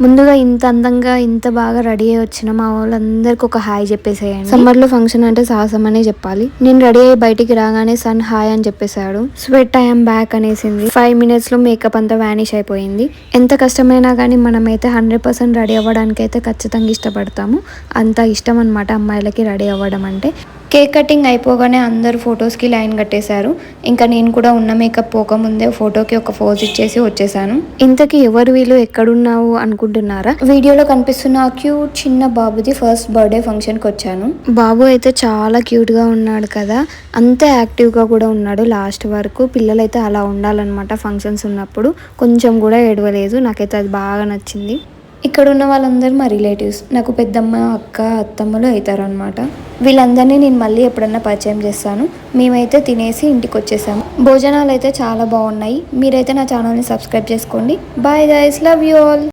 ముందుగా ఇంత అందంగా ఇంత బాగా రెడీ అయ్యి వచ్చిన మా వాళ్ళందరికీ ఒక హాయ్ చెప్పేసేయండి. సమ్మర్లో ఫంక్షన్ అంటే సాహసం అనే చెప్పాలి. నేను రెడీ అయ్యి బయటికి రాగానే సన్ హాయ్ అని చెప్పేశాడు. స్వెట్ ఐఎమ్ బ్యాక్ అనేసింది. 5 minutes లో మేకప్ అంతా వానిష్ అయిపోయింది. ఎంత కష్టమైనా కానీ మనమైతే 100% రెడీ అవ్వడానికి అయితే ఖచ్చితంగా ఇష్టపడతాము. అంత ఇష్టం అనమాట అమ్మాయిలకి రెడీ అవ్వడం అంటే. కేక్ కటింగ్ అయిపోగానే అందరూ ఫొటోస్కి లైన్ కట్టేశారు. ఇంకా నేను కూడా ఉన్న మేకప్ పోకముందే ఫోటోకి ఒక పోజ్ ఇచ్చేసి వచ్చేసాను. ఇంతకీ ఎవరు వీళ్ళు, ఎక్కడున్నావు అనుకుంటున్నారా? వీడియోలో కనిపిస్తున్న క్యూట్ చిన్న బాబుది ఫస్ట్ బర్త్డే ఫంక్షన్కి వచ్చాను. బాబు అయితే చాలా క్యూట్గా ఉన్నాడు కదా, అంతే యాక్టివ్గా కూడా ఉన్నాడు లాస్ట్ వరకు. పిల్లలైతే అలా ఉండాలన్నమాట ఫంక్షన్స్ ఉన్నప్పుడు. కొంచెం కూడా ఏడవలేదు. నాకైతే అది బాగా నచ్చింది. ఇక్కడ ఉన్న వాళ్ళందరూ మా రిలేటివ్స్, నాకు పెద్దమ్మ, అక్క, అత్తమ్మలు అవుతారు అనమాట. వీళ్ళందరినీ నేను మళ్ళీ ఎప్పుడన్నా పరిచయం చేస్తాను. మేమైతే తినేసి ఇంటికి వచ్చేసాము. భోజనాలు అయితే చాలా బాగున్నాయి. మీరైతే నా ఛానల్ని సబ్స్క్రైబ్ చేసుకోండి. Bye guys, love you all.